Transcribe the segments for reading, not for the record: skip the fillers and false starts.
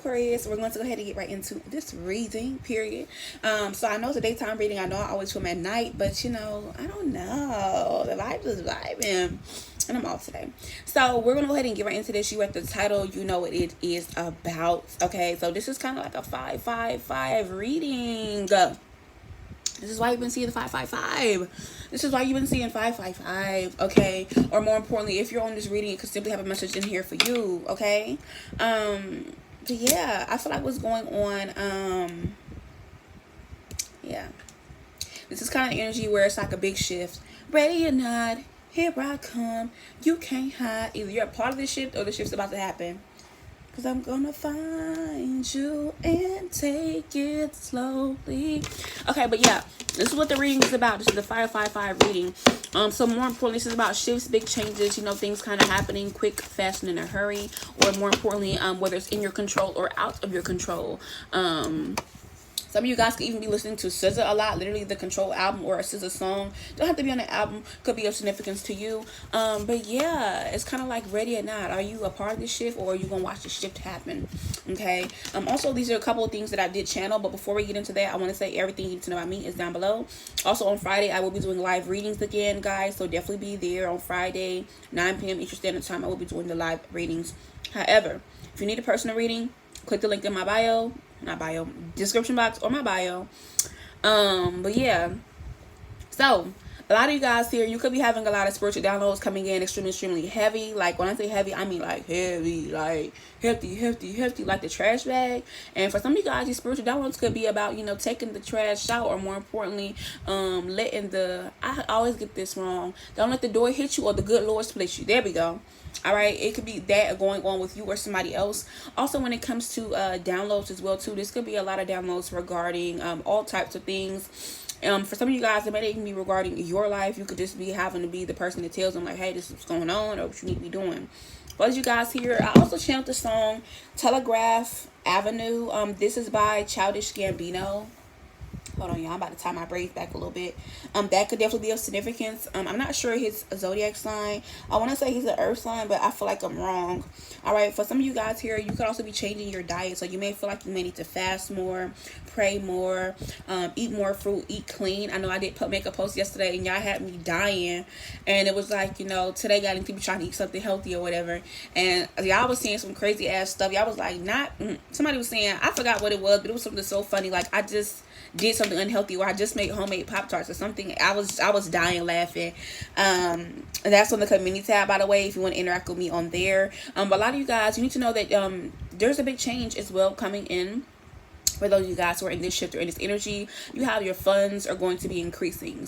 Aquarius, we're going to go ahead and get right into this reading, period. So I know it's a daytime reading. I know I always film at night, but you know, I don't know. The vibe is vibing. And I'm off today. So we're going to go ahead and get right into this. You read the title, you know what it is about. Okay, so this is kind of like a 555 reading. This is why you've been seeing the 555. This is why you've been seeing 555, okay? Or more importantly, if you're on this reading, it could simply have a message in here for you, okay? But yeah, I feel like what's going on, yeah. This is kind of energy where it's like a big shift. Ready or not, here I come. You can't hide. Either you're a part of the shift or the shift's about to happen. Cause I'm gonna find you and take it slowly. Okay, but yeah, this is what the reading is about. This is the 555 reading. So more importantly, this is about shifts, big changes, you know, things kind of happening quick, fast, and in a hurry. Or more importantly, whether it's in your control or out of your control. Some of you guys could even be listening to SZA a lot. Literally the Control album or a SZA song. Don't have to be on the album. Could be of significance to you. But yeah, it's kind of like ready or not. Are you a part of this shift or are you going to watch the shift happen? Okay. Also, these are a couple of things that I did channel. But before we get into that, I want to say everything you need to know about me is down below. Also, on Friday, I will be doing live readings again, guys. So definitely be there on Friday, 9 p.m. Eastern Standard Time. I will be doing the live readings. However, if you need a personal reading, click the link in my bio. Not bio, description box or my bio. But yeah, so a lot of you guys here, you could be having a lot of spiritual downloads coming in extremely heavy. Like when I say heavy, I mean like heavy, like hefty, like the trash bag. And for some of you guys, these spiritual downloads could be about, you know, taking the trash out, or more importantly, letting the, I always get this wrong, don't let the door hit you or the good Lord split you. There we go. All right, it could be that going on with you or somebody else. Also, when it comes to downloads as well too, this could be a lot of downloads regarding all types of things. For some of you guys, it may even be regarding your life. You could just be having to be the person that tells them like, hey, this is what's going on or what you need to be doing. For those of you guys here, I also channeled the song Telegraph Avenue. This is by Childish Gambino. Hold on, y'all. I'm about to tie my braids back a little bit. That could definitely be of significance. I'm not sure his zodiac sign. I want to say he's an earth sign, but I feel like I'm wrong. All right, for some of you guys here, you could also be changing your diet. So you may feel like you may need to fast more, pray more, eat more fruit, eat clean. I know I did make a post yesterday, and y'all had me dying. And it was like, you know, today y'all need to be trying to eat something healthy or whatever. And y'all was saying some crazy ass stuff. Y'all was like, somebody was saying, I forgot what it was, but it was something so funny. Like I just did something unhealthy, or I just made homemade Pop-Tarts or something. I was dying laughing. That's on the community tab, by the way, if you want to interact with me on there. But a lot of you guys, you need to know that there's a big change as well coming in. For those of you guys who are in this shift or in this energy, you have your funds are going to be increasing.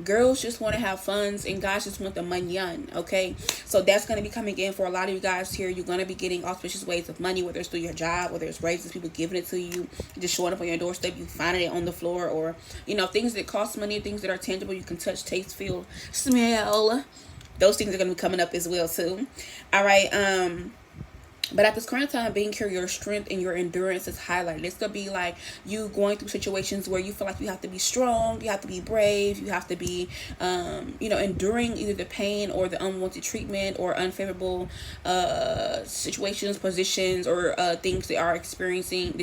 Girls just want to have funds, and guys just want the money, okay? So that's going to be coming in for a lot of you guys here. You're going to be getting auspicious ways of money, whether it's through your job, whether it's raises, people giving it to you, just showing up on your doorstep, you finding it on the floor, or, you know, things that cost money, things that are tangible, you can touch, taste, feel, smell. Those things are going to be coming up as well, too. All right, but at this current time being here, your strength and your endurance is highlighted. This could be like you going through situations where you feel like you have to be strong, you have to be brave, you have to be, you know, enduring either the pain or the unwanted treatment or unfavorable situations, positions, or things that you're experiencing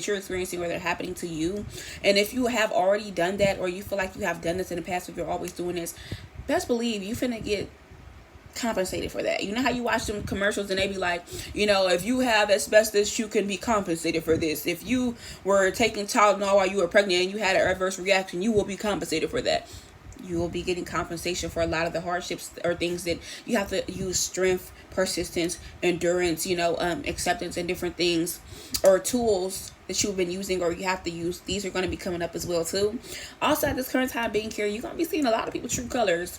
or that are happening to you. And if you have already done that, or you feel like you have done this in the past, if you're always doing this, best believe you finna get compensated for that. You know how you watch them commercials and they be like, you know, if you have asbestos, you can be compensated for this. If you were taking Tylenol while you were pregnant and you had an adverse reaction, you will be compensated for that. You will be getting compensation for a lot of the hardships or things that you have to use strength, persistence, endurance, you know, acceptance, and different things or tools that you've been using or you have to use. These are going to be coming up as well too. Also, at this current time being here, you're going to be seeing a lot of people true colors.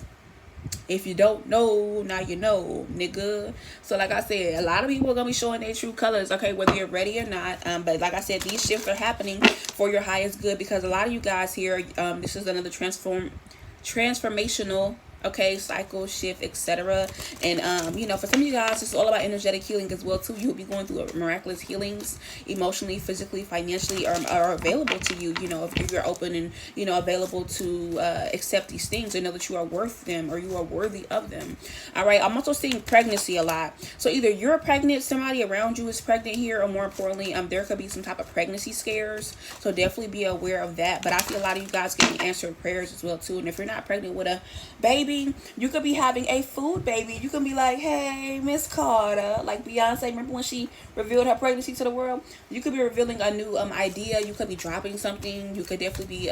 If you don't know, now you know, nigga. So like I said, a lot of people are going to be showing their true colors, okay, whether you're ready or not. But like I said, these shifts are happening for your highest good, because a lot of you guys here, this is another transformational okay, cycle, shift, etc. And you know, for some of you guys, it's all about energetic healing as well too. You'll be going through miraculous healings, emotionally, physically, financially, are available to you. You know, if you're open and, you know, available to accept these things and know that you are worth them, or you are worthy of them. All right, I'm also seeing pregnancy a lot. So either you're pregnant, somebody around you is pregnant here, or more importantly, there could be some type of pregnancy scares. So definitely be aware of that. But I see a lot of you guys getting answered prayers as well too. And if you're not pregnant with a baby, you could be having a food baby. You can be like, hey, Miss Carter, like Beyonce. Remember when she revealed her pregnancy to the world? You could be revealing a new idea. You could be dropping something. You could definitely be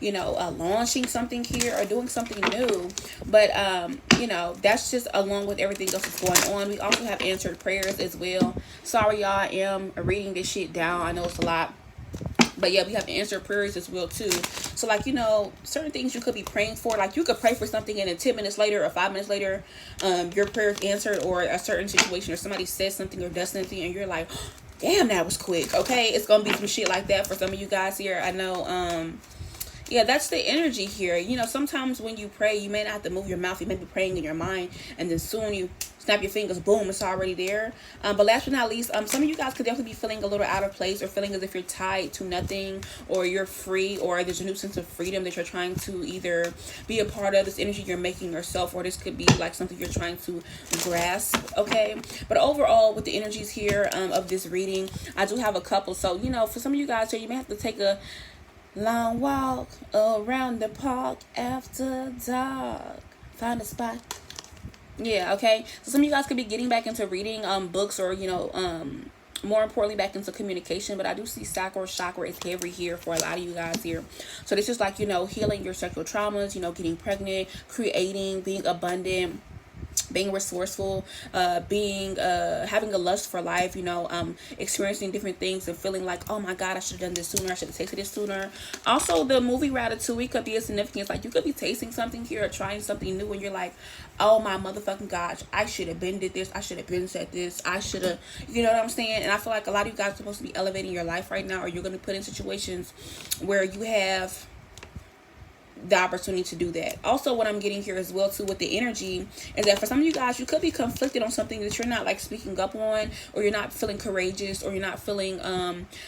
you know, launching something here or doing something new. But you know, that's just along with everything else that's going on. We also have answered prayers as well. Sorry, y'all, I am reading this shit down. I know it's a lot. But yeah, we have answered prayers as well too. So like, you know, certain things you could be praying for. Like you could pray for something and then 10 minutes later or 5 minutes later, your prayer is answered, or a certain situation or somebody says something or does something and you're like, damn, that was quick. Okay, it's gonna be some shit like that for some of you guys here. I know. Yeah, that's the energy here. You know, sometimes when you pray, you may not have to move your mouth. You may be praying in your mind, and then soon you snap your fingers, boom, it's already there. But last but not least, some of you guys could definitely be feeling a little out of place, or feeling as if you're tied to nothing, or you're free, or there's a new sense of freedom that you're trying to either be a part of, this energy you're making yourself, or this could be like something you're trying to grasp, okay? But overall, with the energies here of this reading, I do have a couple. So, you know, for some of you guys here, you may have to take a long walk around the park after dark. Find a spot. Yeah, okay. So some of you guys could be getting back into reading books, or, you know, more importantly, back into communication. But I do see sacral chakra is heavy here for a lot of you guys here. So this is like, you know, healing your sexual traumas, you know, getting pregnant, creating, being abundant, being resourceful, being having a lust for life, you know, experiencing different things and feeling like, oh my god, I should have done this sooner, I should have tasted this sooner. Also, the movie Ratatouille could be a significance. Like you could be tasting something here or trying something new and you're like, oh my motherfucking gosh, I should have been did this, I should have been said this, I should have, you know what I'm saying? And I feel like a lot of you guys are supposed to be elevating your life right now, or you're going to be put in situations where you have the opportunity to do that. Also, what I'm getting here as well too with the energy is that for some of you guys, you could be conflicted on something that you're not like speaking up on, or you're not feeling courageous, or you're not feeling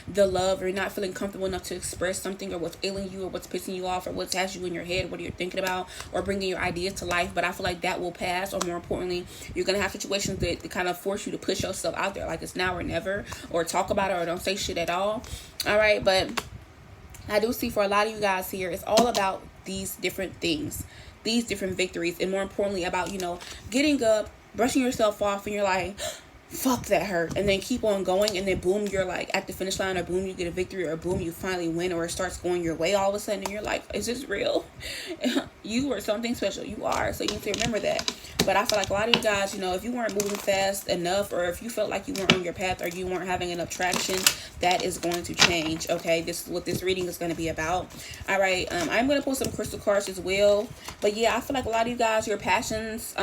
the love, or you're not feeling comfortable enough to express something, or what's ailing you, or what's pissing you off, or what's has you in your head, what you're thinking about, or bringing your ideas to life. But I feel like that will pass, or more importantly, you're gonna have situations that kind of force you to push yourself out there, like it's now or never, or talk about it, or don't say shit at all. All right, but I do see for a lot of you guys here, it's all about these different things, these different victories, and more importantly about, you know, getting up, brushing yourself off, and you're like, fuck, that hurt, and then keep on going, and then boom, you're like at the finish line, or boom, you get a victory, or boom, you finally win, or it starts going your way all of a sudden, and you're like, is this real? You are something special. You are. So you need to remember that. But I feel like a lot of you guys, you know, if you weren't moving fast enough, or if you felt like you weren't on your path, or you weren't having enough traction, that is going to change. Okay, this is what this reading is going to be about. All right, I'm going to pull some crystal cards as well. But yeah, I feel like a lot of you guys, your passions,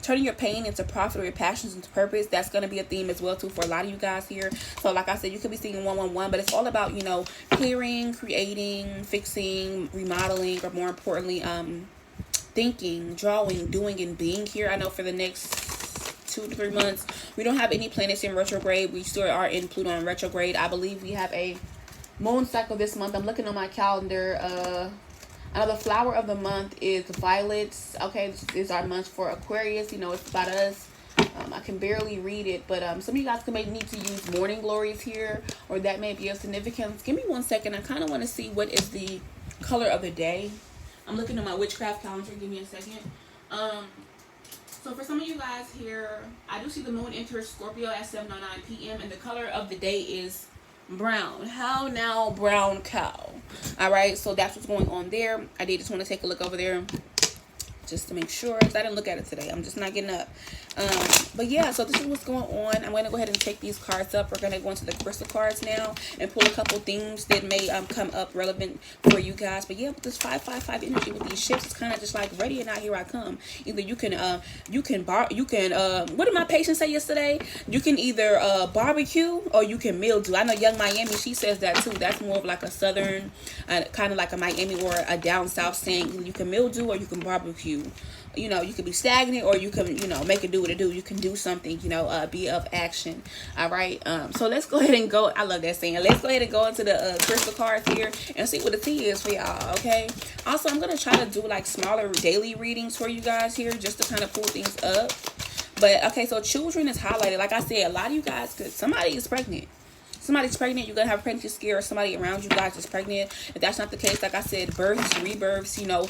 turning your pain into profit, or your passions into purpose, that's going to be a theme as well too for a lot of you guys here. So like I said, you could be seeing 111, but it's all about, you know, clearing, creating, fixing, remodeling, or more importantly, thinking, drawing, doing, and being here. I know for the next 2 to 3 months, we don't have any planets in retrograde. We still are in Pluto in retrograde. I believe we have a moon cycle this month. I'm looking on my calendar. I know the flower of the month is violets. Okay, this is our month for Aquarius. You know, it's about us. I can barely read it, but some of you guys may need to use morning glories here, or that may be of significance. Give me 1 second. I kind of want to see what is the color of the day. I'm looking at my witchcraft calendar. Give me a second. So for some of you guys here, I do see the moon enter Scorpio at 7:09 p.m. and the color of the day is brown. How now, brown cow? All right, so that's what's going on there. I did just want to take a look over there just to make sure, because I didn't look at it today. I'm just not getting up. But yeah, so this is what's going on. I'm going to go ahead and take these cards up. We're going to go into the crystal cards now and pull a couple themes that may come up relevant for you guys. But yeah, with this 555 energy with these ships, it's kind of just like ready or not, here I come. Either what did my patient say yesterday? You can either barbecue or you can mildew. I know Young Miami, she says that too. That's more of like a southern, kind of like a Miami or a down south saying, you can mildew or you can barbecue. you know, you could be stagnant, or you can, you know, make it do what it do. You can do something, you know, be of action. All right. So let's go ahead and go. I love that saying. Let's go ahead and go into the crystal cards here and see what the tea is for y'all. Okay. Also, I'm going to try to do like smaller daily readings for you guys here, just to kind of pull things up. But okay, so children is highlighted. Like I said, a lot of you guys, because somebody is pregnant. Somebody's pregnant, you're going to have a pregnancy scare, or somebody around you guys is pregnant. If that's not the case, like I said, births, rebirths, you know,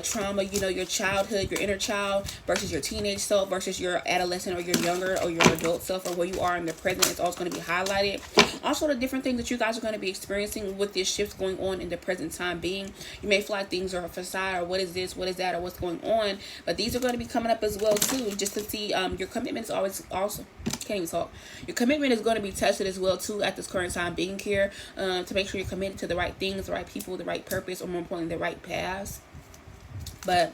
trauma, you know, your childhood, your inner child versus your teenage self versus your adolescent or your younger or your adult self, or where you are in the present, it's also going to be highlighted. Also, the different things that you guys are going to be experiencing with this shift going on in the present time being. You may feel like things are a facade, or what is this, what is that, or what's going on. But these are going to be coming up as well, too, just to see your commitment is always also, can't even talk. Your commitment is going to be tested as well, too, at this current time being here, to make sure you're committed to the right things, the right people, the right purpose, or more importantly, the right paths. But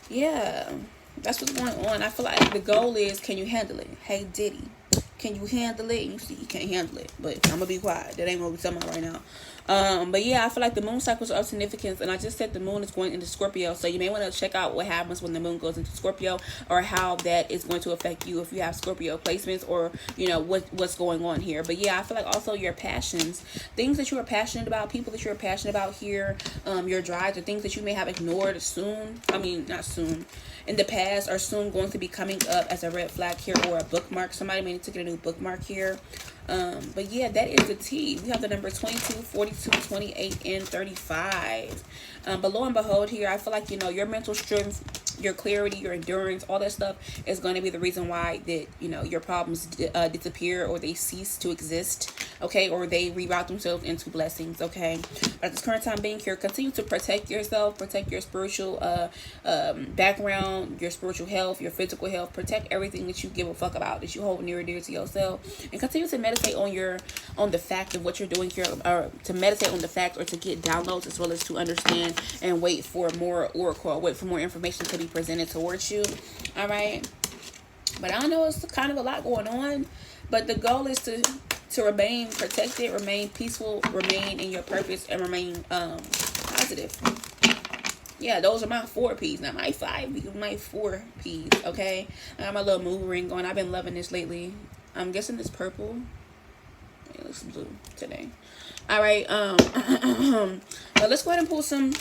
yeah, that's what's going on. I feel like the goal is, can you handle it? Hey Diddy, can you handle it? And you see you can't handle it, but I'm gonna be quiet. That ain't what we're talking about right now. But yeah, I feel like the moon cycles are of significance, and I just said the moon is going into Scorpio, so you may want to check out what happens when the moon goes into Scorpio, or how that is going to affect you if you have Scorpio placements, or you know what's going on here. But yeah, I feel like also your passions, things that you are passionate about, people that you're passionate about here, your drives, or things that you may have ignored soon. I mean, not soon. In the past, are soon going to be coming up as a red flag here, or a bookmark. Somebody may need to get a new bookmark here. But yeah, that is the T. We have the number 22, 42, 28, and 35. But lo and behold here, I feel like, you know, your mental strength, your clarity, your endurance, all that stuff is going to be the reason why that, you know, your problems disappear, or they cease to exist, okay, or they reroute themselves into blessings, okay. But at this current time being here, continue to protect yourself, protect your spiritual background, your spiritual health, your physical health, protect everything that you give a fuck about, that you hold near and dear to yourself, and continue to meditate on the fact of what you're doing here, or to meditate on the fact, or to get downloads, as well as to understand and wait for more oracle, wait for more information to be presented towards you. All right. But I know it's kind of a lot going on, but the goal is to remain protected, remain peaceful, remain in your purpose, and remain positive. Yeah, those are my 4 P's, not my 5 P's, my 4 P's, okay? I got my little moon ring going. I've been loving this lately. I'm guessing it's purple. It looks blue today. All right, but let's go ahead and pull some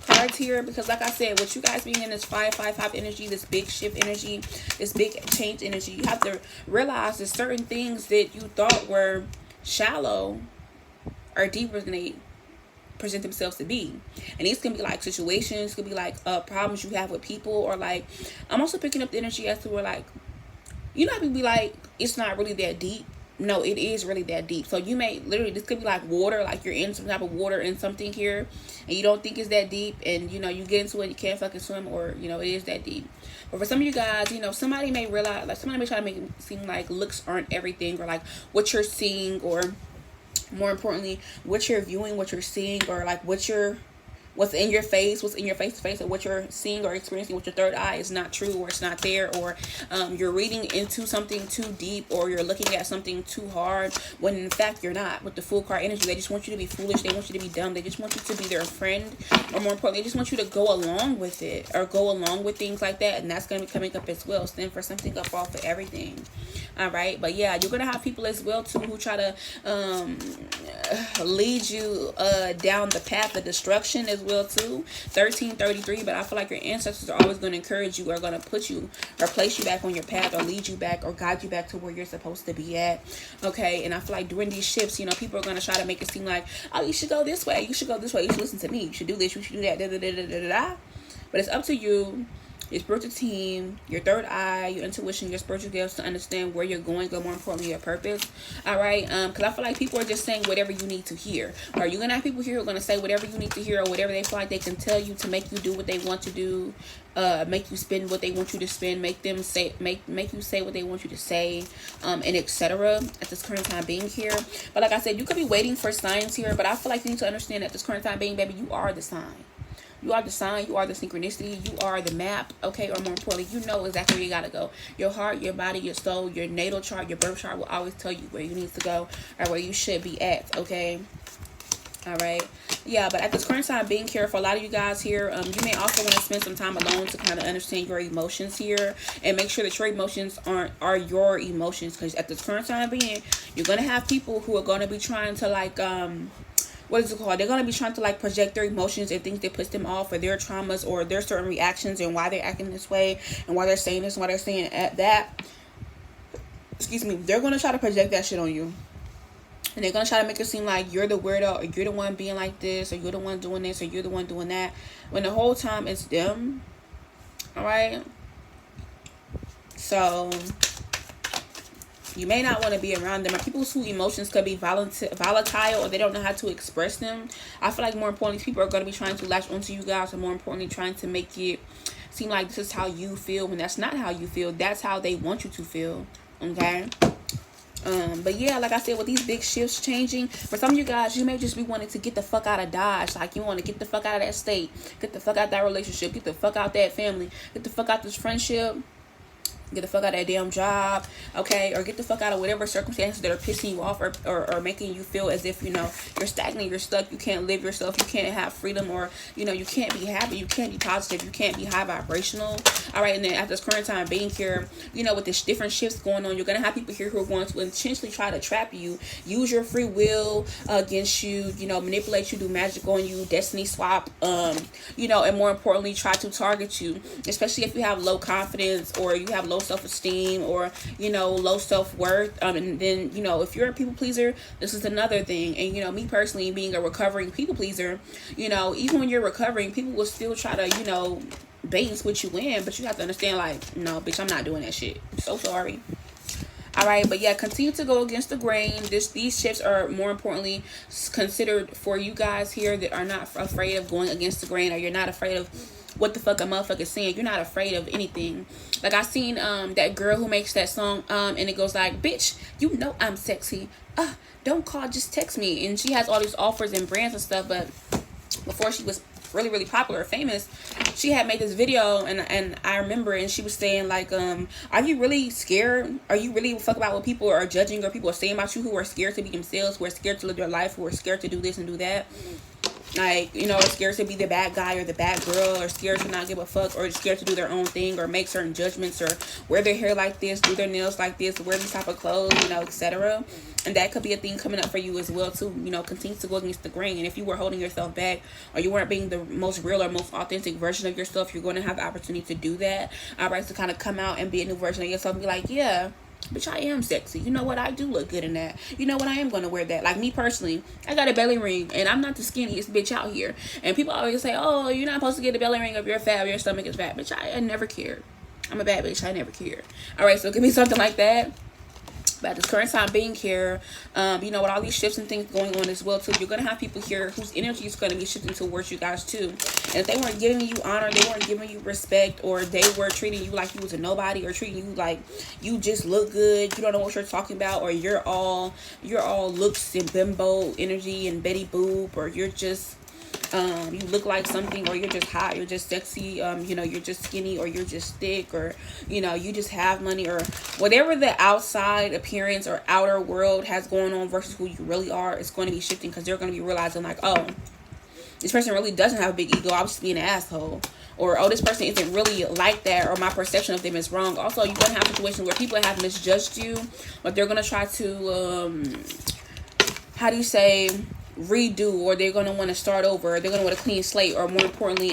cards here, because like I said, with you guys being in this 5-5-5 energy, this big shift energy, this big change energy, you have to realize that certain things that you thought were shallow are deeper than they present themselves to be. And these can be like situations, could be like problems you have with people, or like, I'm also picking up the energy as to where, like, you know how people be like, it's not really that deep. No, it is really that deep. So you may literally, this could be like water, like you're in some type of water in something here, and you don't think it's that deep, and you know, you get into it, you can't fucking swim, or you know, it is that deep. But for some of you guys, you know, somebody may realize, like, somebody may try to make it seem like looks aren't everything, or like what you're seeing, or more importantly, what you're viewing, what you're seeing, or like what's in your face, what's in your face to face, or what you're seeing or experiencing with your third eye is not true, or it's not there, or you're reading into something too deep, or you're looking at something too hard, when in fact you're not. With the Fool card energy, they just want you to be foolish, they want you to be dumb, they just want you to be their friend, or more importantly, they just want you to go along with it, or go along with things like that, and that's going to be coming up as well. Stand for something, up off for everything. All right, but yeah, you're gonna have people as well too who try to lead you down the path of destruction as well too. 1333, but I feel like your ancestors are always going to encourage you, or going to put you or place you back on your path, or lead you back, or guide you back to where you're supposed to be at. Okay, and I feel like during these shifts, you know, people are going to try to make it seem like, oh, you should go this way, you should go this way, you should listen to me, you should do this, you should do that, da da da da da da. But it's up to you, your spiritual team, your third eye, your intuition, your spiritual gifts, to understand where you're going, but more importantly, your purpose. All right, because I feel like people are just saying whatever you need to hear. Or you're gonna have people here who are gonna say whatever you need to hear, or whatever they feel like they can tell you to make you do what they want to do, make you spend what they want you to spend, make them say, make you say what they want you to say, and etc. At this current time being here. But like I said, you could be waiting for signs here, but I feel like you need to understand at this current time being, baby, you are the sign. You are the sign, you are the synchronicity, you are the map, okay? Or more importantly, you know exactly where you gotta go. Your heart, your body, your soul, your natal chart, your birth chart will always tell you where you need to go, or where you should be at, okay? All right. Yeah, but at this current time, being careful. A lot of you guys here, you may also want to spend some time alone to kind of understand your emotions here and make sure that your emotions are your emotions. Because at this current time being, you're going to have people who are going to be trying to like, what is it called? They're going to be trying to like project their emotions and things that puts them off, or their traumas, or their certain reactions, and why they're acting this way, and why they're saying this, and why they're saying that. Excuse me. They're going to try to project that shit on you. And they're going to try to make it seem like you're the weirdo, or you're the one being like this, or you're the one doing this, or you're the one doing that. When the whole time it's them. Alright? So, you may not want to be around them. Or people whose emotions could be volatile, or they don't know how to express them. I feel like more importantly, people are going to be trying to latch onto you guys, or more importantly, trying to make it seem like this is how you feel, when that's not how you feel. That's how they want you to feel. Okay? But yeah, like I said, with these big shifts changing, for some of you guys, you may just be wanting to get the fuck out of Dodge. Like, you want to get the fuck out of that state, get the fuck out that relationship, get the fuck out that family, get the fuck out this friendship, get the fuck out of that damn job, okay? Or get the fuck out of whatever circumstances that are pissing you off, or making you feel as if, you know, you're stagnant, you're stuck, you can't live yourself, you can't have freedom, or, you know, you can't be happy, you can't be positive, you can't be high vibrational. All right, and then at this current time being here, you know, with this different shifts going on, you're going to have people here who are going to intentionally try to trap you, use your free will against you, you know, manipulate you, do magic on you, destiny swap, you know, and more importantly, try to target you, especially if you have low confidence, or you have low self-esteem, or, you know, low self-worth. And then, you know, if you're a people pleaser, this is another thing. And, you know, me personally being a recovering people pleaser, you know, even when you're recovering, people will still try to, you know, bait and switch you in, but you have to understand, like, no, bitch, I'm not doing that shit. So sorry. All right, but yeah, continue to go against the grain. These shifts are more importantly considered for you guys here that are not afraid of going against the grain, or you're not afraid of what the fuck a motherfucker is saying. You're not afraid of anything. Like, I seen that girl who makes that song, and it goes like, bitch, you know I'm sexy. Don't call, just text me. And she has all these offers and brands and stuff, but before she was really popular or famous, she had made this video, and I remember, and she was saying like, are you really scared? Are you really fuck about what people are judging, or people are saying about you, who are scared to be themselves, who are scared to live their life, who are scared to do this and do that? Like, you know, scared to be the bad guy or the bad girl, or scared to not give a fuck, or scared to do their own thing, or make certain judgments, or wear their hair like this, do their nails like this, wear these type of clothes, you know, etc. And that could be a thing coming up for you as well too. You know, continue to go against the grain. And if you were holding yourself back, or you weren't being the most real or most authentic version of yourself, you're going to have the opportunity to do that. All right, to kind of come out and be a new version of yourself and be like, yeah, bitch, I am sexy. You know what? I do look good in that. You know what? I am going to wear that. Like, me personally, I got a belly ring, and I'm not the skinniest bitch out here. And people always say, oh, you're not supposed to get a belly ring if you're fat, or your stomach is fat. Bitch, I never cared. I'm a bad bitch. I never cared. All right, so give me something like that. But at this current time being here, you know, with all these shifts and things going on as well too, you're going to have people here whose energy is going to be shifting towards you guys too. And if they weren't giving you honor, they weren't giving you respect, or they were treating you like you was a nobody, or treating you like you just look good, you don't know what you're talking about, or you're all looks and bimbo energy and Betty Boop, or you're just you look like something, or you're just hot, you're just sexy, you know, you're just skinny, or you're just thick, or, you know, you just have money, or whatever the outside appearance or outer world has going on versus who you really are, it's going to be shifting, because they're going to be realizing like, oh, this person really doesn't have a big ego, I was just being an asshole. Or, oh, this person isn't really like that, or my perception of them is wrong. Also, you're going to have situations where people have misjudged you, but they're going to try to, how do you say, redo, or they're going to want to start over, or they're going to want a clean slate, or more importantly,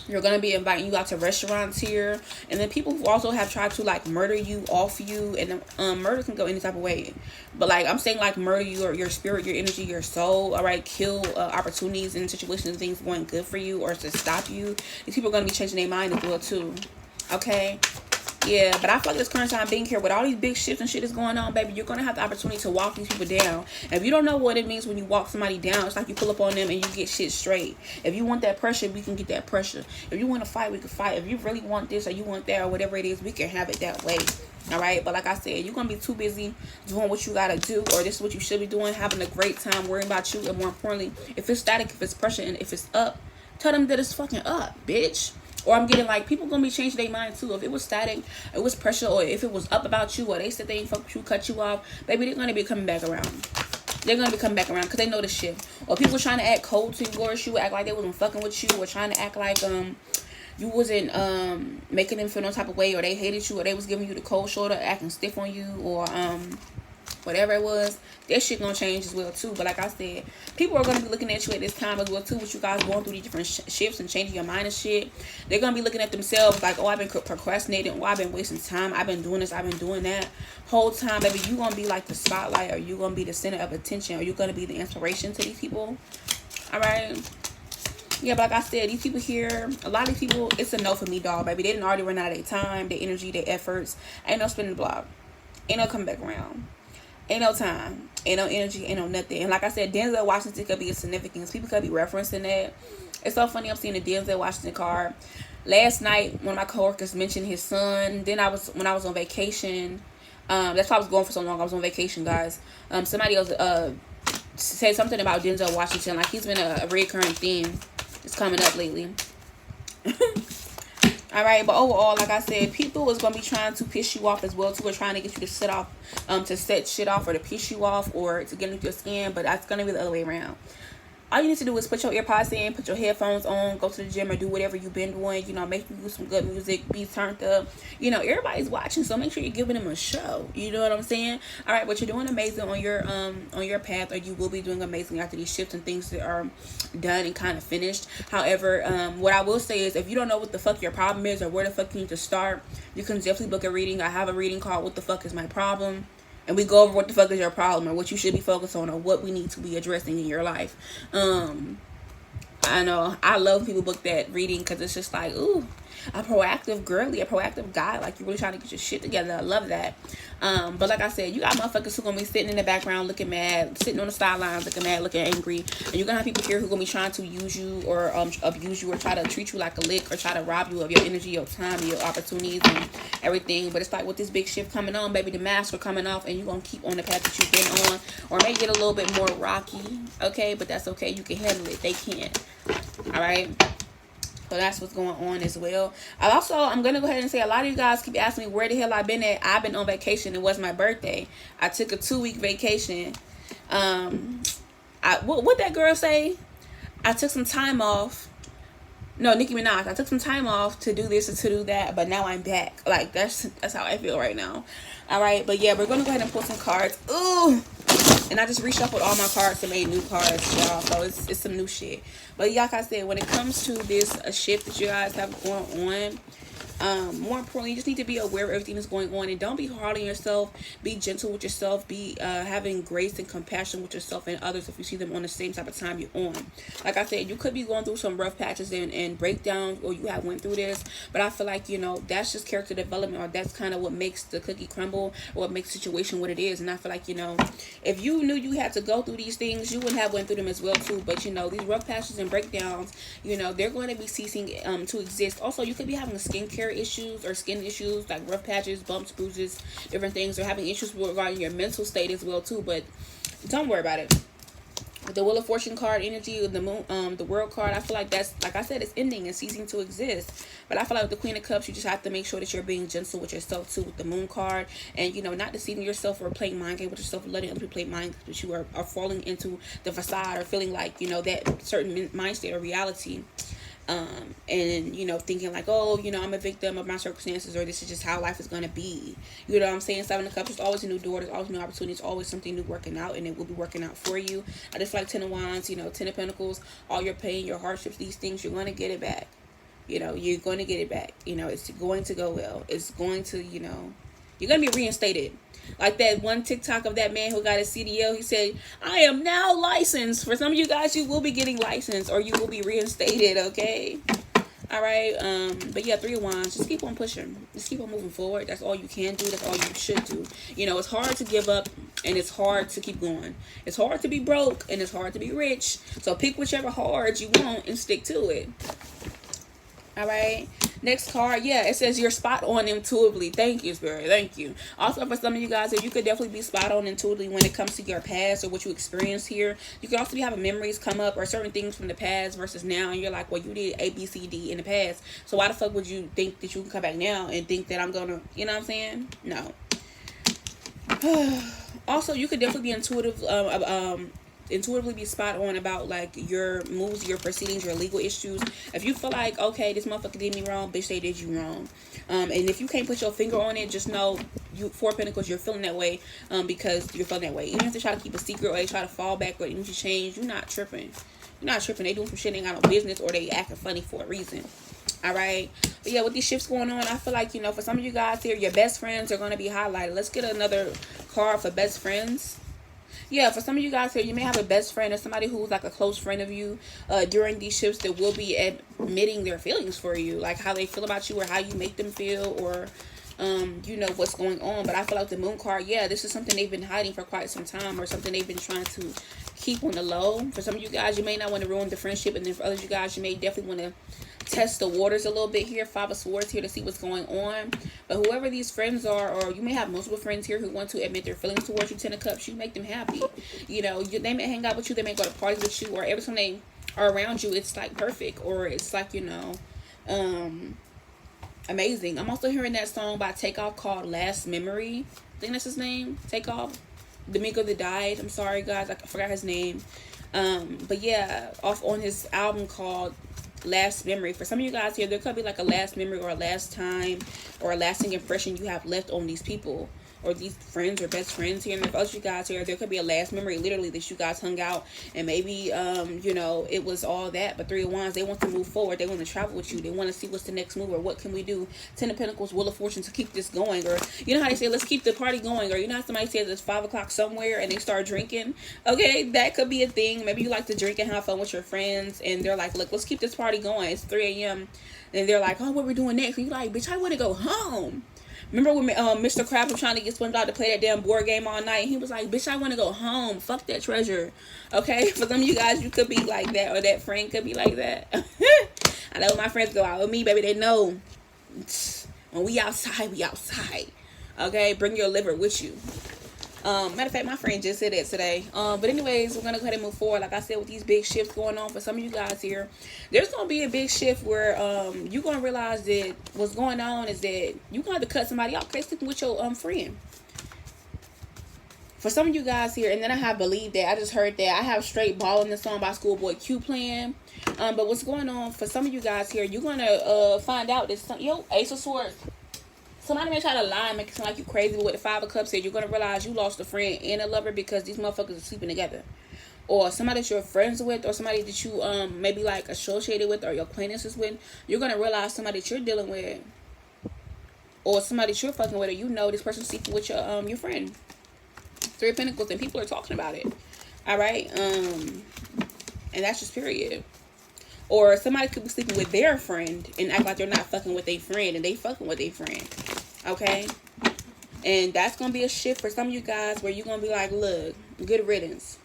you're going to be inviting you out to restaurants here. And then people who also have tried to like murder you off you, and murder can go any type of way, but like I'm saying, like murder you, or your spirit, your energy, your soul. All right, kill opportunities and situations and things going good for you, or to stop you. These people are going to be changing their mind as well too. Okay. Yeah, but I feel like this current time being here with all these big shifts and shit is going on, baby, you're going to have the opportunity to walk these people down. And if you don't know what it means when you walk somebody down, it's like you pull up on them and you get shit straight. If you want that pressure, we can get that pressure. If you want to fight, we can fight. If you really want this, or you want that, or whatever it is, we can have it that way. All right, but like I said, you're going to be too busy doing what you got to do, or this is what you should be doing, having a great time, worrying about you. And more importantly, if it's static, if it's pressure, and if it's up, tell them that it's fucking up, bitch. Or I'm getting like, people gonna be changing their mind too. If it was static, it was pressure, or if it was up about you, or they said they ain't fuck with you, cut you off, baby, they're gonna be coming back around. they're gonna be coming back around because they know the shit. Or people trying to act cold towards you, act like they wasn't fucking with you, or trying to act like you wasn't making them feel no type of way, or they hated you, or they was giving you the cold shoulder, acting stiff on you, or whatever it was. That shit gonna change as well too. But like I said, people are gonna be looking at you at this time as well too, with you guys going through these different shifts and changing your mind and shit. They're gonna be looking at themselves like, oh, I've been procrastinating, oh, I've been wasting time, I've been doing this, I've been doing that. Whole time, baby, you gonna be like the spotlight, or you gonna be the center of attention, or you gonna be the inspiration to these people. All right. Yeah, but like I said, these people here, a lot of these people, it's a no for me, dog, baby. They didn't already run out of their time, their energy, their efforts. Ain't no spinning the block. Ain't no coming back around. Ain't no time. Ain't no energy. Ain't no nothing. And like I said, Denzel Washington could be a significance. People could be referencing that. It's so funny. I'm seeing the Denzel Washington card. Last night, one of my coworkers mentioned his son. Then when I was on vacation, that's why I was going for so long. I was on vacation, guys. Somebody else said something about Denzel Washington. Like, he's been a recurring theme. It's coming up lately. All right, but overall, like I said, people is gonna be trying to piss you off as well too, or trying to get you to set shit off, or to piss you off, or to get into your skin. But that's gonna be the other way around. All you need to do is put your earpods in, put your headphones on, go to the gym, or do whatever you've been doing. You know, make you some good music, be turned up. You know, everybody's watching, so make sure you're giving them a show. You know what I'm saying? All right, but you're doing amazing on your path, or you will be doing amazing after these shifts and things that are done and kind of finished. However, what I will say is, if you don't know what the fuck your problem is, or where the fuck you need to start, you can definitely book a reading. I have a reading called "What the Fuck Is My Problem?" And we go over what the fuck is your problem, or what you should be focused on, or what we need to be addressing in your life. I know I love people book that reading, because it's just like, ooh, a proactive girly, a proactive guy, like you're really trying to get your shit together. I love that. But like I said, you got motherfuckers who gonna be sitting in the background looking mad, sitting on the sidelines looking mad, looking angry, and you're gonna have people here who gonna be trying to use you, or abuse you, or try to treat you like a lick, or try to rob you of your energy, your time, your opportunities, and everything. But it's like, with this big shift coming on, baby, the masks are coming off, and you're gonna keep on the path that you've been on, or may get a little bit more rocky, okay? But that's okay. You can handle it. They can't. All right. So that's what's going on as well. I'm going to go ahead and say, a lot of you guys keep asking me where the hell I've been at. I've been on vacation. It was my birthday. I took a 2-week vacation. What that girl say? I took some time off. No, Nicki Minaj. I took some time off to do this and to do that, but now I'm back. Like, that's how I feel right now. All right, but yeah, we're going to go ahead and pull some cards. Ooh. And I just reshuffled all my cards and made new cards, y'all. So it's some new shit. But like I said, when it comes to this shift that you guys have going on, more importantly, you just need to be aware of everything that's going on, and don't be hard on yourself. Be gentle with yourself. Be having grace and compassion with yourself and others if you see them on the same type of time you're on. Like I said, you could be going through some rough patches and breakdowns, or you have went through this, but I feel like, you know, that's just character development, or that's kind of what makes the cookie crumble, or what makes the situation what it is. And I feel like, you know, if you knew you had to go through these things, you wouldn't have went through them as well too. But you know, these rough patches and breakdowns, you know, they're going to be ceasing to exist. Also, you could be having skincare issues or skin issues, like rough patches, bumps, bruises, different things, or having issues regarding your mental state as well too. But don't worry about it. With the Wheel of Fortune card energy, the moon, the World card, I feel like that's, like I said, it's ending and ceasing to exist. But I feel like with the Queen of Cups, you just have to make sure that you're being gentle with yourself too, with the Moon card, and you know, not deceiving yourself or playing mind game with yourself, letting other people play mind games, but you are falling into the facade, or feeling like, you know, that certain mind state or reality. And you know, thinking like, oh, you know, I'm a victim of my circumstances, or this is just how life is going to be. You know what I'm saying? 7 of Cups, there's always a new door, there's always new opportunities, always something new working out, and it will be working out for you. I just like 10 of Wands, you know, 10 of Pentacles, all your pain, your hardships, these things, you're going to get it back. You know, you're going to get it back. You know, it's going to go well. It's going to, you know, you're going to be reinstated. Like that one TikTok of that man who got a CDL. He said, I am now licensed. For some of you guys, you will be getting licensed, or you will be reinstated, okay? All right. But yeah, 3 of Wands. Just keep on pushing. Just keep on moving forward. That's all you can do. That's all you should do. You know, it's hard to give up, and it's hard to keep going. It's hard to be broke, and it's hard to be rich. So pick whichever hard you want and stick to it. All right, next card. Yeah, it says you're spot on intuitively. Thank you, Spirit. Thank you. Also, for some of you guys, you could definitely be spot on intuitively when it comes to your past or what you experienced here. You could also be having memories come up, or certain things from the past versus now, and you're like, well, you did A, B, C, D in the past, so why the fuck would you think that you can come back now and think that I'm gonna, you know what I'm saying? No. Also, you could definitely be intuitively be spot on about like your moves, your proceedings, your legal issues. If you feel like, okay, this motherfucker did me wrong, bitch, they did you wrong. And if you can't put your finger on it, just know you, Four of Pentacles, you're feeling that way because you're feeling that way. Even if they try to keep a secret or they try to fall back or even to change, you're not tripping. You're not tripping. They doing some shit they ain't got no business, or they acting funny for a reason. All right. But yeah, with these shifts going on, I feel like, you know, for some of you guys here, your best friends are going to be highlighted. Let's get another card for best friends. Yeah, for some of you guys here, you may have a best friend or somebody who's like a close friend of you during these shifts that will be admitting their feelings for you, like how they feel about you or how you make them feel, or you know, what's going on. But I feel like the Moon card, yeah, this is something they've been hiding for quite some time, or something they've been trying to keep on the low. For some of you guys, you may not want to ruin the friendship, and then for others, you guys, you may definitely want to test the waters a little bit here. Five of Swords here to see what's going on. But whoever these friends are, or you may have multiple friends here who want to admit their feelings towards you. Ten of Cups, you make them happy. You know, they may hang out with you, they may go to parties with you, or every time they are around you, it's like perfect, or it's like, you know, amazing. I'm also hearing that song by Takeoff called Last Memory. I think that's his name, Takeoff. Domingo that died. I'm sorry, guys, I forgot his name. But yeah, off on his album called Last Memory. For some of you guys here, there could be like a last memory or a last time or a lasting impression you have left on these people or these friends or best friends here. And for us, you guys here, there could be a last memory literally that you guys hung out, and maybe you know, it was all that. But Three of Wands, they want to move forward, they want to travel with you, they want to see what's the next move, or what can we do. Ten of Pentacles, Wheel of Fortune, to keep this going. Or you know how they say, let's keep the party going, or you know how somebody says it's 5 o'clock somewhere and they start drinking. Okay, that could be a thing. Maybe you like to drink and have fun with your friends, and they're like, look, let's keep this party going, it's 3 a.m. and they're like, oh, what we're doing next? And you're like, bitch, I want to go home. Remember when Mr. Krabs was trying to get SpongeBob to play that damn board game all night? And he was like, bitch, I want to go home. Fuck that treasure. Okay? For some of you guys, you could be like that. Or that friend could be like that. I know my friends go out with me, baby. They know. When we outside, we outside. Okay? Bring your liver with you. Matter of fact, my friend just said that today. But anyways, we're going to go ahead and move forward. Like I said, with these big shifts going on for some of you guys here, there's going to be a big shift where you're going to realize that what's going on is that you're going to have to cut somebody off. Okay, sticking with your friend. For some of you guys here, and then I have Believe That. I just heard that. I have Straight Ballin', the song by Schoolboy Q playing. But what's going on for some of you guys here, you're going to find out that Ace of Swords. Somebody may try to lie and make it sound like you crazy, but with the Five of Cups here, you're going to realize you lost a friend and a lover because these motherfuckers are sleeping together. Or somebody that you're friends with, or somebody that you maybe like associated with, or your acquaintances with. You're going to realize somebody that you're dealing with, or somebody that you're fucking with, or you know this person's sleeping with your friend. Three of Pentacles, and people are talking about it. Alright? And that's just period. Or somebody could be sleeping with their friend and act like they're not fucking with their friend, and they fucking with their friend. Okay? And that's going to be a shift for some of you guys where you're going to be like, look, good riddance.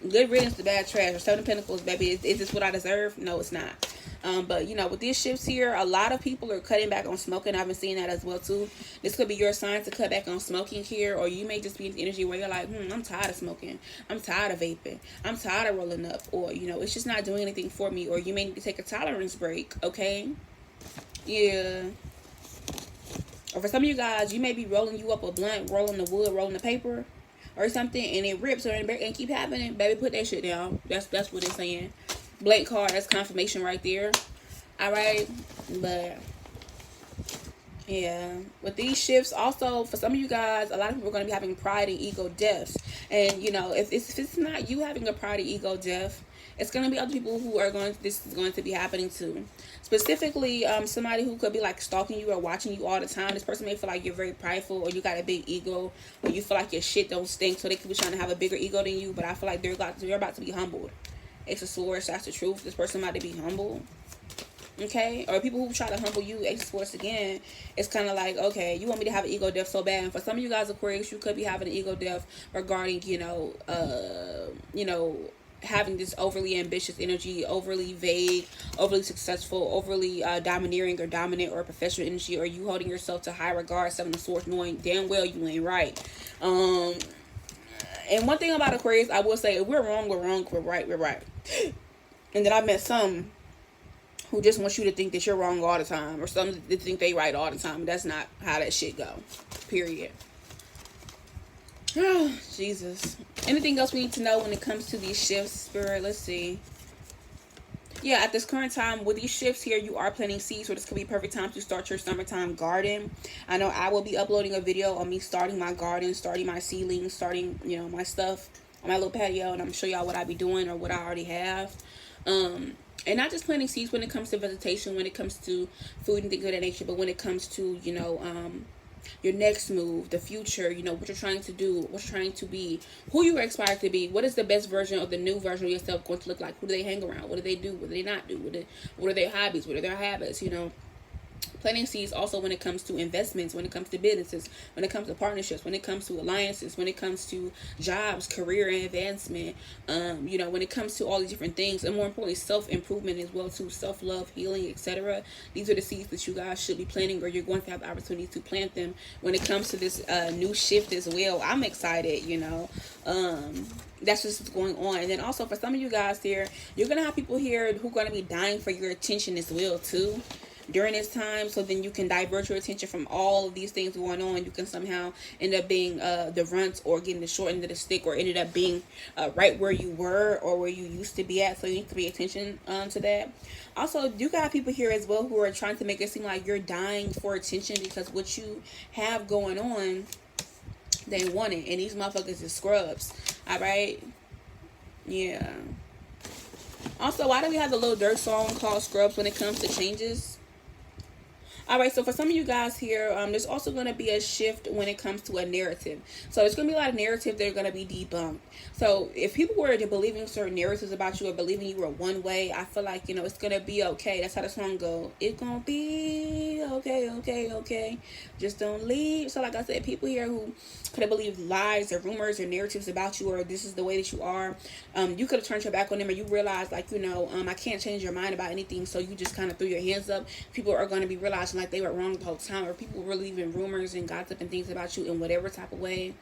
Good riddance to bad trash. Or Seven of Pentacles, baby. Is this what I deserve? No, it's not. But, you know, with these shifts here, a lot of people are cutting back on smoking. I've been seeing that as well, too. This could be your sign to cut back on smoking here. Or you may just be in the energy where you're like, I'm tired of smoking. I'm tired of vaping. I'm tired of rolling up. Or, you know, it's just not doing anything for me. Or you may need to take a tolerance break, okay? Yeah. Or for some of you guys, you may be rolling you up a blunt, rolling the wood, rolling the paper, or something, and it rips or and keep happening. Baby, put that shit down. That's what it's saying. Blank card, that's confirmation right there. Alright, but yeah, with these shifts, also for some of you guys, a lot of people are going to be having pride and ego deaths. And you know, if it's not you having a pride and ego death, it's going to be other people who are this is going to be happening to. Specifically, somebody who could be like stalking you or watching you all the time. This person may feel like you're very prideful, or you got a big ego, or you feel like your shit don't stink, so they could be trying to have a bigger ego than you. But I feel like they're about to be humbled. Ace of Swords, that's the truth. This person might be humbled. Okay? Or people who try to humble you, Ace of Swords again, it's kind of like, okay, you want me to have an ego death so bad. And for some of you guys, Aquarius, you could be having an ego death regarding, you know, having this overly ambitious energy, overly vague, overly successful, overly domineering or dominant or professional energy, or you holding yourself to high regard, Seven of Swords, knowing damn well you ain't right. And one thing about Aquarius, I will say, if we're wrong, we're wrong. We're right, we're right. And then I've met some who just want you to think that you're wrong all the time, or some that think they right all the time. That's not how that shit go. Period. Oh, Jesus. Anything else we need to know when it comes to these shifts, Spirit? Let's see. Yeah, at this current time with these shifts here, you are planting seeds, so this could be a perfect time to start your summertime garden. I know I will be uploading a video on me starting my garden, starting my seedlings, starting, you know, my stuff on my little patio, and I'm gonna show y'all what I be doing or what I already have. And not just planting seeds when it comes to vegetation, when it comes to food and things of that nature, but when it comes to, you know, your next move, the future, you know, what you're trying to do, what you're trying to be, who you aspire to be, what is the best version of the new version of yourself going to look like, who do they hang around, what do they do, what do they not do, what are their hobbies, what are their habits, you know. Planting seeds also when it comes to investments, when it comes to businesses, when it comes to partnerships, when it comes to alliances, when it comes to jobs, career advancement, you know, when it comes to all these different things, and more importantly, self-improvement as well too, self-love, healing, etc. These are the seeds that you guys should be planting, or you're going to have the opportunity to plant them when it comes to this new shift as well. I'm excited, you know. That's just what's going on. And then also for some of you guys here, you're gonna have people here who are gonna be dying for your attention as well too during this time, so then you can divert your attention from all of these things going on. You can somehow end up being the runt, or getting the short end of the stick, or ended up being right where you were or where you used to be at, so you need to pay attention to that. Also, you got people here as well who are trying to make it seem like you're dying for attention because what you have going on, they want it, and these motherfuckers is scrubs. All right, yeah. Also, why do we have the Lil Durk song called Scrubs when it comes to changes? Alright, so for some of you guys here, there's also going to be a shift when it comes to a narrative. So there's going to be a lot of narratives that are going to be debunked. So if people were to believing certain narratives about you, or believing you were one way, I feel like, you know, it's going to be okay. That's how the song goes. It's going to be okay, okay, okay. Just don't leave. So like I said, people here who could have believed lies or rumors or narratives about you, or this is the way that you are, you could have turned your back on them, or you realized, like, you know, I can't change your mind about anything, so you just kind of threw your hands up. People are going to be realizing like they were wrong the whole time, or people were leaving rumors and gossip and things about you in whatever type of way.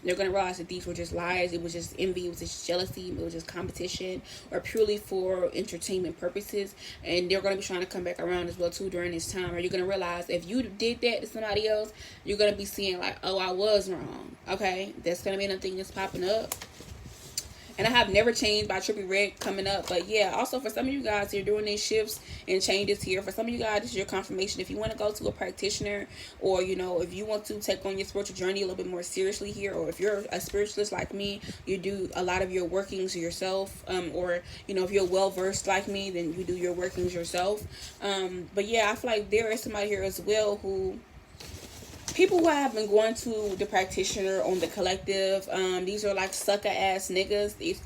They're going to realize that these were just lies. It was just envy. It was just jealousy. It was just competition, or purely for entertainment purposes. And they're going to be trying to come back around as well too during this time. Or you're going to realize if you did that to somebody else, you're going to be seeing like, oh, I was wrong. Okay, that's going to be another thing that's popping up. And I have Never Changed by Trippie Redd coming up. But yeah, also for some of you guys, you're doing these shifts and changes here. For some of you guys, this is your confirmation. If you want to go to a practitioner, or, you know, if you want to take on your spiritual journey a little bit more seriously here, or if you're a spiritualist like me, you do a lot of your workings yourself, or, you know, if you're well versed like me, then you do your workings yourself. But yeah, I feel like there is somebody here as well who, people who have been going to the practitioner on the collective, these are like sucker ass niggas. These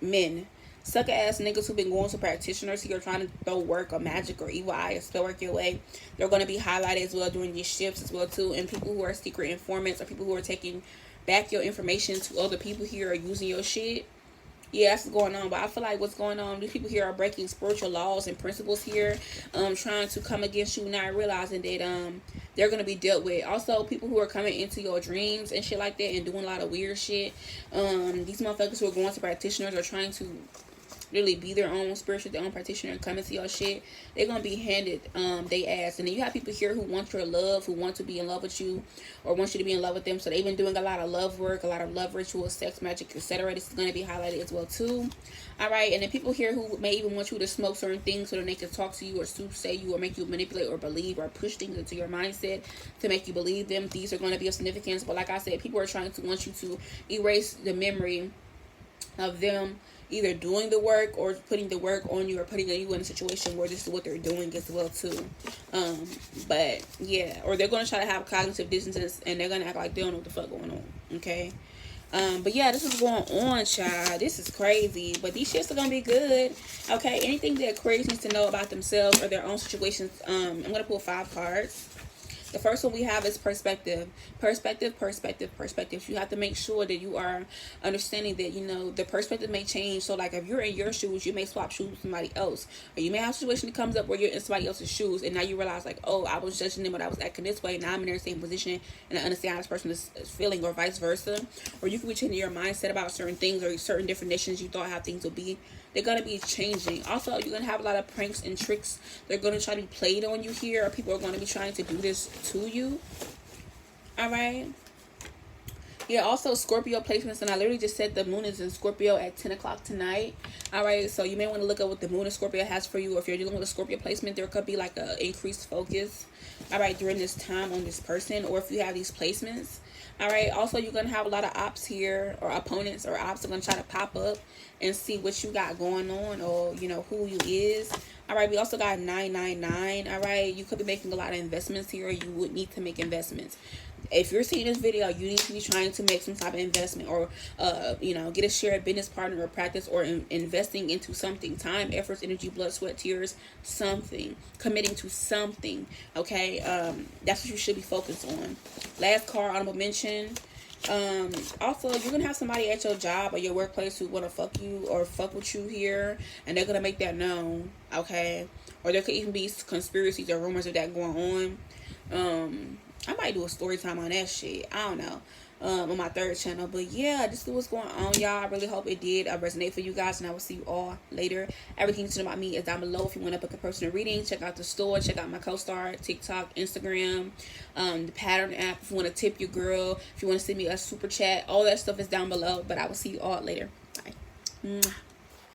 men, sucker ass niggas who've been going to practitioners here trying to throw work or magic or evil eye or spell work your way. They're going to be highlighted as well during these shifts as well too. And people who are secret informants, or people who are taking back your information to other people here, or using your shit. Yeah, that's what's going on. But I feel like what's going on, these people here are breaking spiritual laws and principles here, trying to come against you, not realizing that they're going to be dealt with. Also, people who are coming into your dreams and shit like that, and doing a lot of weird shit. These motherfuckers who are going to practitioners are trying to really be their own spiritual, their own practitioner, and come into your shit. They're gonna be handed they ass. And then you have people here who want your love, who want to be in love with you, or want you to be in love with them. So they've been doing a lot of love work, a lot of love rituals, sex magic, etc. This is gonna be highlighted as well too. All right, and then people here who may even want you to smoke certain things so that they can talk to you, or soothsay you, or make you manipulate or believe, or push things into your mindset to make you believe them. These are going to be of significance. But like I said, people are trying to want you to erase the memory of them either doing the work, or putting the work on you, or putting you in a situation where this is what they're doing as well too. But yeah, or they're going to try to have cognitive dissonance, and they're going to act like they don't know what the fuck going on. Okay. But yeah, this is going on, child. This is crazy. But these shits are going to be good. Okay. Anything that Aquarius needs to know about themselves or their own situations. I'm going to pull 5 cards. The first one we have is perspective. Perspective. You have to make sure that you are understanding that, you know, the perspective may change. So like if you're in your shoes, you may swap shoes with somebody else. Or you may have a situation that comes up where you're in somebody else's shoes, and now you realize like, oh, I was judging them, but I was acting this way. Now I'm in their same position, and I understand how this person is feeling, or vice versa. Or you can be changing your mindset about certain things, or certain definitions you thought how things would be. They're going to be changing. Also, you're going to have a lot of pranks and tricks. They're going to try to be played on you here, or people are going to be trying to do this to you. All right. Yeah, also Scorpio placements, and I literally just said the moon is in Scorpio at 10 o'clock tonight. All right, so you may want to look at what the moon in Scorpio has for you. Or if you're dealing with a Scorpio placement, there could be like a increased focus, all right, during this time on this person, or if you have these placements. All right, also you're going to have a lot of ops here, or opponents or ops are going to try to pop up and see what you got going on, or, you know, who you is. All right, we also got 999. All right, you could be making a lot of investments here, or you would need to make investments. If you're seeing this video, you need to be trying to make some type of investment, or you know, get a shared business partner or practice, or investing into something, time, efforts, energy, blood, sweat, tears, something, committing to something. Okay, that's what you should be focused on. Last card, honorable mention. Also, you're gonna have somebody at your job or your workplace who wanna fuck you or fuck with you here, and they're gonna make that known. Okay, or there could even be conspiracies or rumors of that going on. I might do a story time on that shit. I don't know. On my third channel. But yeah, this is what's going on, y'all. I really hope it did resonate for you guys, and I will see you all later. Everything you know about me is down below. If you want to book a personal reading, check out the store, check out my co-star, TikTok, Instagram, the Pattern app. If you want to tip your girl, if you want to send me a super chat, all that stuff is down below. But I will see you all later. Bye.